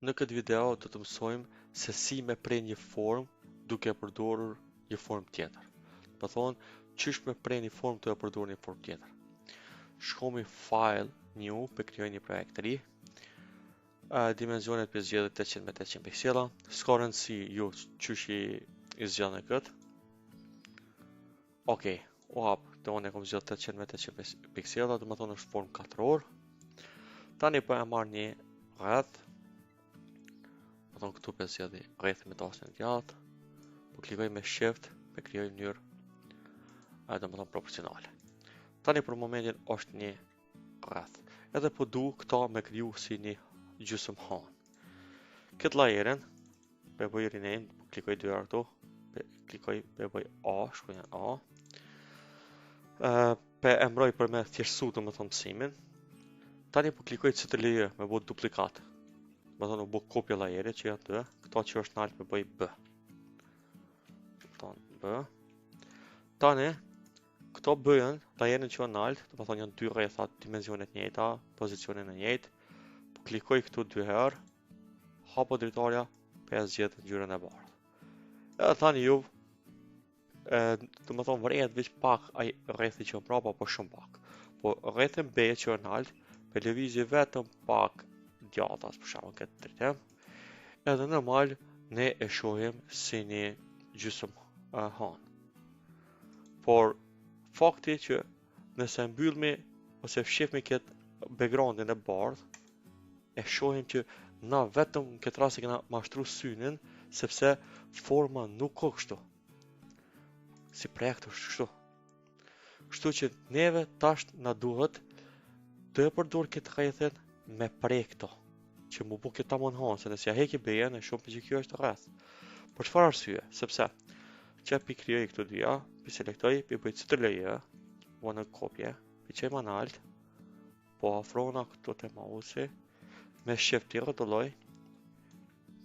Në këtë video do të mësojmë se si me prej një formë duke përdorur një formë tjetër. Do thonë, çish me prej një formë të e përdorur një formë tjetër. Shkomi file, new, për krijoj një projekt të ri. Dimensionet për zgjedhjet 800 me 800 piksela. S'ka rëndësi ju çish i zgjedhni këtë. Okej, u hap, do unë e kom zgjedh 800 me 800 piksela, do të thonë është formë katror. Tani po e marr një rreth. Do thonë këtu për zgjedhni rreth me tasën e djathtë. Po klikoj me shift për krijoj mënyrë do të thonë proporcionale. Tani për momentin është një rreth. Edhe po du këta me kriju si një gjysmëhan. Këtë lajerin, për bëj rename, klikoj dy herë këtu, klikoj për bëj A, shkruaj A. Për emroj për me thjeshtësu të më thonë mësimin. Tani po klikoj Ctrl me bëj duplikat. Më thonë u bëj kopja lajerit që janë dy, këta që është nalt me bëj B. B. Tani, këto bëjën, lajerin që janë nalt, do të thonë janë dy rrethat, dimensionet njëjta, pozicionin e njëjtë. Po klikoj këtu dy herë, hapo dritarja, për e zgjedh ngjyrën e bardhë. Edhe tani ju, do të thonë vret veç pak ai rrethi që mbrapa, po shumë pak. Po rrethin B që janë nalt, për lëvizje vetëm pak djathtas, për shembull këtë drejtim. Edhe normal ne e shohim si një gjysmëhan. Por fakti që nëse mbyllmi ose fshihmi këtë backgroundin e bardhë, e shohim që na vetëm në këtë rast e kena mashtru synin, sepse forma nuk ka kështu. Si projekt është kështu. Kështu që neve tash na duhet të e përdor këtë rrethin me prej këto, që mu bu këtë monhan, se nëse ja heki B-ën, e shumë që kjo është rreth. Për çfarë arsye? Sepse që pi krijoj këto dyja, pi selektoj, pi bëj Ctrl-j, në kopje, pi çoj më nalt, po afrona këtu te mausi, me shift i rrotulloj,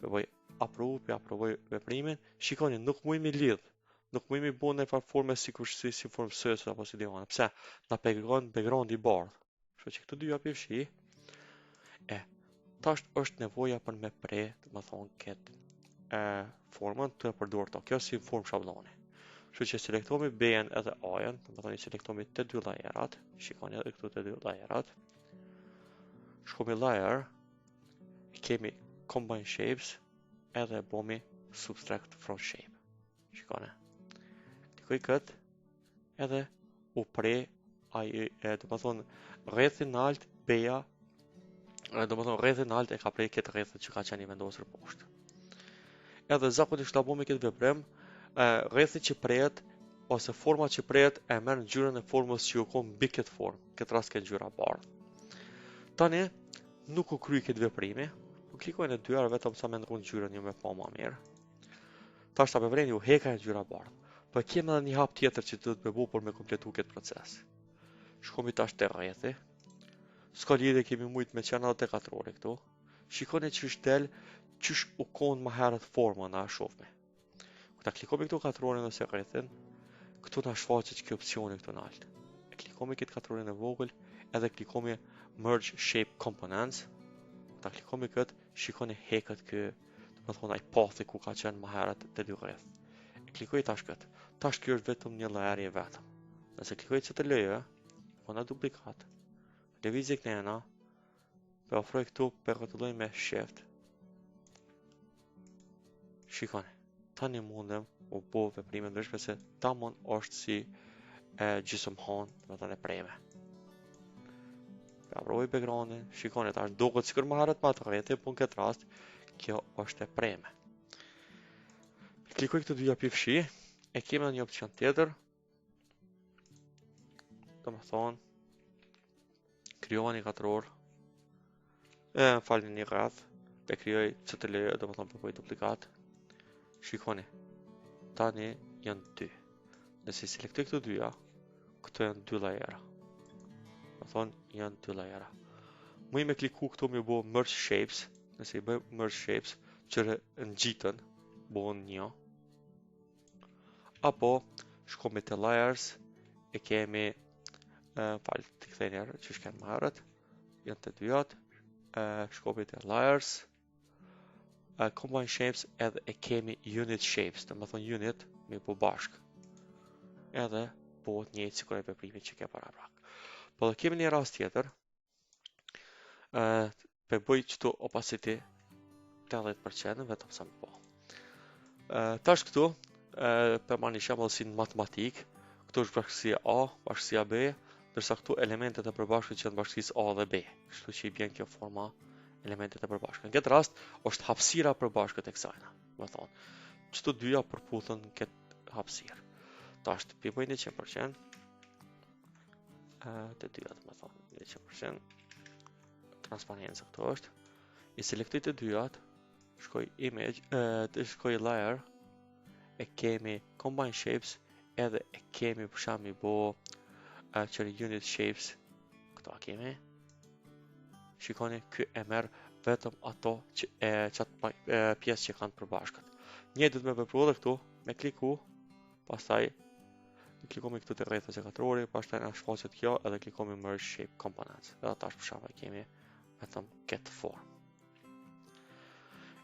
pi bëj approve, pi aprovoj veprimin. Shikoni, nuk muj mi lidh, nuk muj mi bu në forme si formë sës apo si divan. Pse? Na pegon background i bardhë. Kështu që këto dyja pi fshi. Tash është nevoja për me pre, do të thonë këtë formën të përdorur. Kjo si formë shabloni. Kështu që selektomi B-ën edhe A-ën, do të thonë selektomi të dy lajerat. Shikoni edhe këtu të dy lajerat. Shkomi layer, kemi combine shapes, edhe bomi subtract from shape. Shikoni. Klikoj këtë, edhe u pre ai, do të thonë rrethin nalt B-ja. Do të thonë rrethin nalt e ka prej këtë rrethet që ka qenë i vendosur poshtë. Edhe zakonisht ta bëmi këtë veprim, rrethi që prehet ose forma që prehet e merr ngjyrën e formës që u ka mbi këtë formë, këtë rast ka ngjyra bardhë. Tani nuk u kryj këtë veprimi, po klikoj në dy herë vetëm sa më ndron ngjyrën ju më pa më mirë. Tash ta përvreni u heka ngjyra bardhë. Po kemi edhe një hap tjetër që duhet të bëj për me kompletu këtë proces. Shkomi tash te rrethi. S'ka lidhje kemi mujt me qenë edhe te katrori këtu. Shikoni që është del qysh u kon më herët forma na shohme. Kur ta klikojmë këtu katrorin ose rrethin, këtu na shfaqet kjo opsioni këtu nalt. E klikojmë këtë katrorin e vogël, edhe klikojmë merge shape components. Kur ta klikojmë këtë, shikoni heket ky, do të thonë ai pathi ku ka qenë më herët te dy rreth. E klikoj tash këtë. Tash kjo është vetëm një lajer vetëm. Nëse klikoj Ctrl-j, po na duplikat. Lëvizje kënena, për ofroj këtu, për rrotulloj me shift. Shikoni, tani mundem u bo veprime ndryshme se tamon është si gjysmëhan, do të thënë preme. Për aprovoj backgroundin, shikoni tash duket sikur më herët pa të rreti, po në këtë rast kjo është e preme. Klikoj këtu dyja pi fshi, e kemi një opcion tjetër. Do të thonë krijova një katror, falni një rreth, e krijoj Ctrl-j, do të thonë për bëj duplikat. Shikoni, tani janë dy. Nëse selektoj këto dyja, këto janë dy lajera. Do të thonë janë dy lajera. Muj me kliku këtu me bo merge shapes, nëse i bëj merge shapes, që ngjiten, bëhen një. Apo shkomi te layers, e kemi falë të këthejnë njerë që shkenë më herët, janë të dyjat, shkopi të layers, combine shapes edhe e kemi unit shapes, do të thonë unit me po bashk. Edhe bëhet njëjtë sikur e veprimit që ke paraprak. Po do kemi një rast tjetër. Për bëj këtu opacity 80% vetëm sa më po. Tash këtu për marrë një shembull si në matematik, këtu është bashkësia A, bashkësia B, ndërsa këtu elementet e përbashkët që në bashkësisë A dhe B. Kështu që i bjen kjo forma elementet e përbashkët. Në këtë rast është hapësira e përbashkët e kësajna, do të thonë. Çdo dyja përputhen këtë hapësirë. Tash të bëjmë 100%. Të dyja, do të thonë 100%. Transparenca këtu është. I selektoj të dyjat, shkoj image, të shkoj layer, e kemi combine shapes, edhe e kemi për shembull bo qëri unit shapes, këto kemi. Shikoni, ky e merr vetëm ato pjesë që kanë përbashkët. Një do të më vepruar këtu me kliku, pastaj klikojmë këtu te rretha e katrori, pastaj na shfaqet kjo edhe klikojmë merge shape components. Edhe tash për shembull kemi vetëm këtë formë.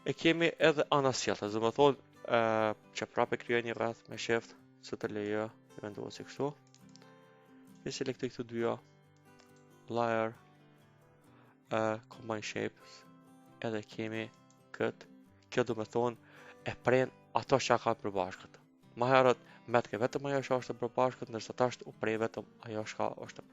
E kemi edhe anasjellës, do të thonë që prapë krijoj një rreth me shift, CTRL-J, vendosi kështu. E selektoj këto dyja, layer, combine shapes, edhe kemi këtë. Kjo do të thonë e pren ato që ka përbashkët. Më herët metke vetëm ajo që është e përbashkët, ndërsa tash u prej vetëm ajo që është